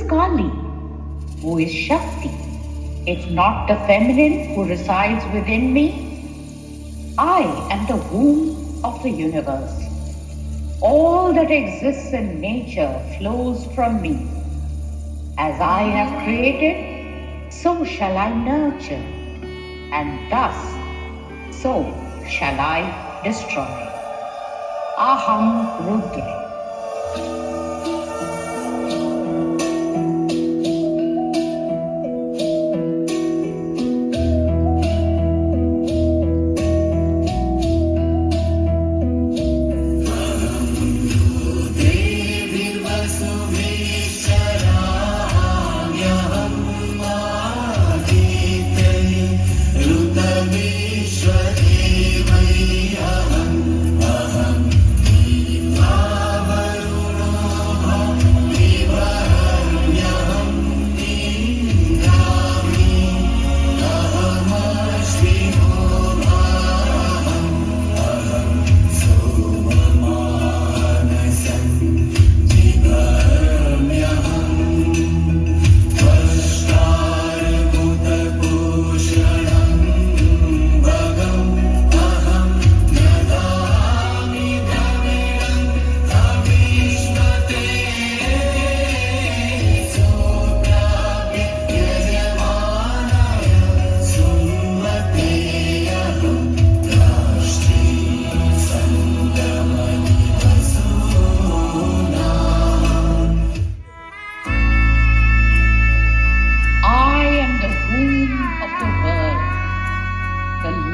Kali? Who is Shakti? If not the feminine who resides within me? I am the womb of the universe. All that exists in nature flows from me. As I have created, so shall I nurture, and thus so shall I destroy. Aham Rudra.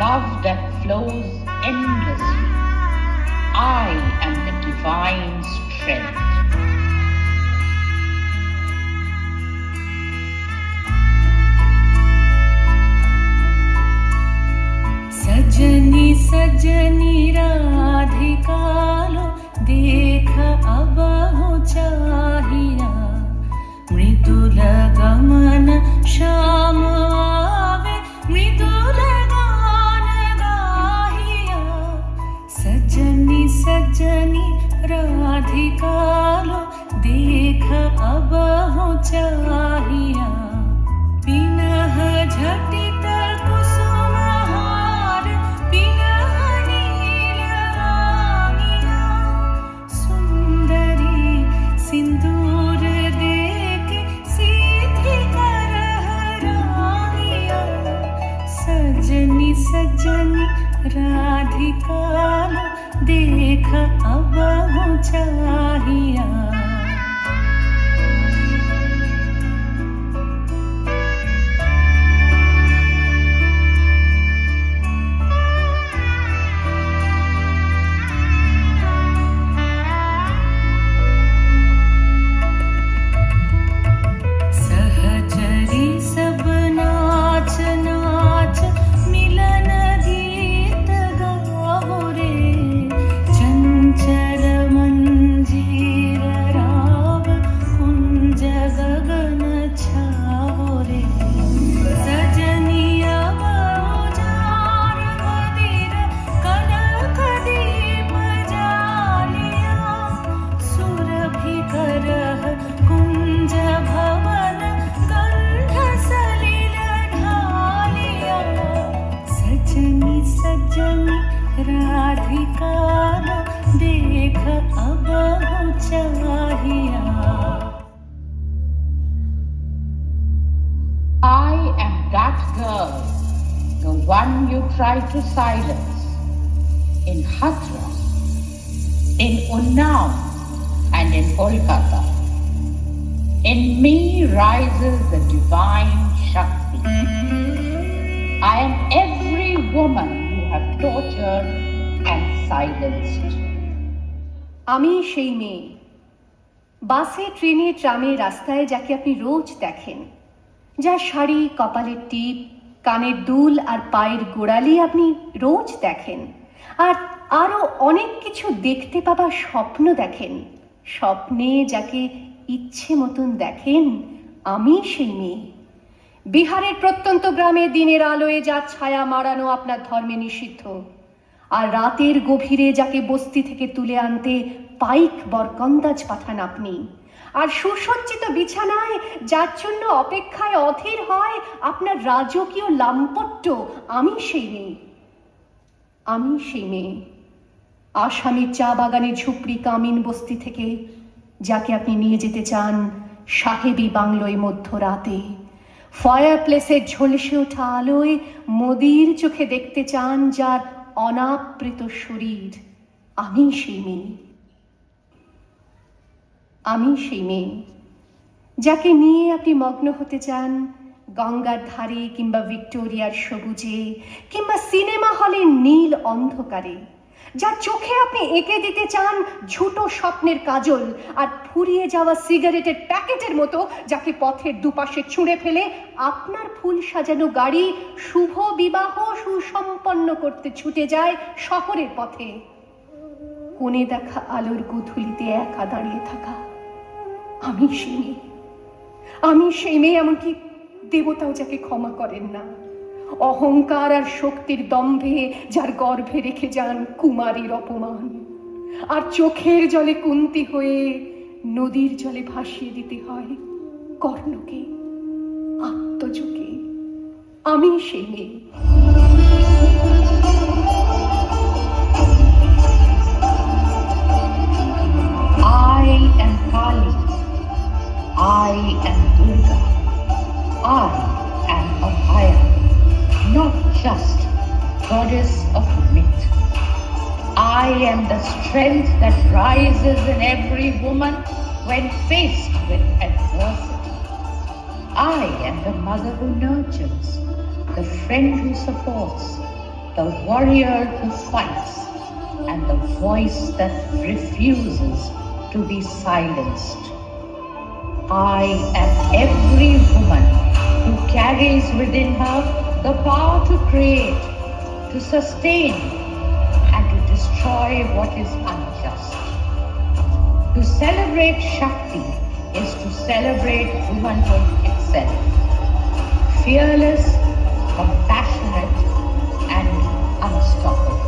Love that flows endlessly. I am the divine strength. सजनी सजनी राधिका लो देख अब हो चाहिया मृदुल गमन श्याम आवे मृदुल गान गाहिया सजनी सजनी राधिका लो देख अब हो चाहिया पिनह झटित कुसुम हार पिनह नील आंगिया सुंदरी सिंदूर देके सीधी करह राहिया सजनी सजनी राधिका लो देख अब हो चाहिया राधिका लो देख अब हो चाहिया I am that girl, the one you tried to silence in Hathras, in Unnao, and in Kolkata. In me rises the divine Shakti. I am every woman have tortured and silenced. আমি সেই মেয়ে বাসে ট্রেনে ট্রামে রাস্তায় যাকে আপনি রোজ দেখেন যার শাড়ি কপালের টিপ কানের দুল আর পায়ের গোড়ালি আপনি রোজ দেখেন আর আরো অনেক কিছু দেখতে পাবার স্বপ্ন দেখেন স্বপ্নে যাকে ইচ্ছে মতন দেখেন আমি সেই মেয়ে বিহারের প্রত্যন্ত গ্রামে দিনের আলোয় যার ছায়া মারানো আপনার ধর্মে নিষিদ্ধ আর রাতের গভীরে যাকে বস্তি থেকে তুলে আনতে পাইক বরকন্দাজ পাঠান আপনি আর সুসজ্জিত বিছানায় যার জন্য অপেক্ষায় অধীর হয় আপনার রাজকীয় লাম্পট্য, আমি সেই মেয়ে। আমি সেই মেয়ে, আসামের চা বাগানের ঝুপড়ি কামিন বস্তি থেকে যাকে আপনি নিয়ে যেতে চান সাহেবী বাংলোয় মধ্যরাতে, ফায়ার প্লেসের ঝলসে ওঠা আলোয় মোদির চোখে দেখতে চান যার অনাবৃত শরীর। আমি সেই মেয়ে। আমি সেই মেয়ে যাকে নিয়ে আপনি মগ্ন হতে চান গঙ্গার ধারে কিংবা ভিক্টোরিয়ার সবুজে কিংবা সিনেমা হলের নীল অন্ধকারে, যার চোখে আপনি এঁকে দিতে চান ঝুটো স্বপ্নের কাজল আর ফুরিয়ে যাওয়া সিগারেটের প্যাকেটের মতো, যাকে পথের দুপাশে ছুঁড়ে ফেলে আপনার ফুল সাজানো গাড়ি শুভ বিবাহ সুসম্পন্ন করতে ছুটে যায় শহরের পথে। কোণে দেখা আলোর গোধূলিতে একা দাঁড়িয়ে থাকা আমি সেই মেয়ে। আমি সেই মেয়ে, এমনকি দেবতাও যাকে ক্ষমা করেন না। অহংকার আর শক্তির দম্ভে যার গর্ভে রেখে যান কুমারীর অপমান, আর চোখের জলে কুন্তি হয়ে নদীর জলে ভাসিয়ে দিতে হয় কর্ণকে, আত্মজকে। আমি সেই মেয়ে। I am Kali. I am Durga. I am Abhaya, not just goddess of myth. I am the strength that rises in every woman when faced with adversity. I am the mother who nurtures, the friend who supports, the warrior who fights, and the voice that refuses to be silenced. I am every woman who carries within her the power to create, to sustain, and to destroy what is unjust. To celebrate Shakti is to celebrate womanhood itself. Fearless, compassionate, and unstoppable.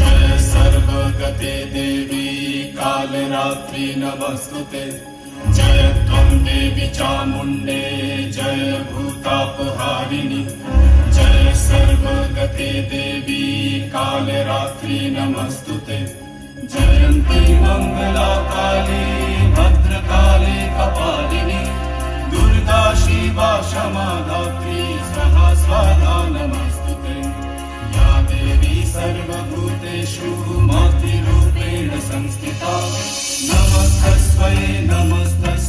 जय सर्वगते देवी कालरात्रि नमस्तुते। जय त्वं देवी चामुण्डे जय भूतापहारिणि। जय सर्वगते देवी कालरात्रि नमस्तुते। जयन्ती मङ्गला काली भद्रकाली कपालिनी। दुर्गा शिवा क्षमा धात्री स्वाहा स्वाहा नमस्तुते। या देवी सर्वभूतेषु मातृरूपेण संस्थिता। नमस्तस्मै नमस्तस्मै।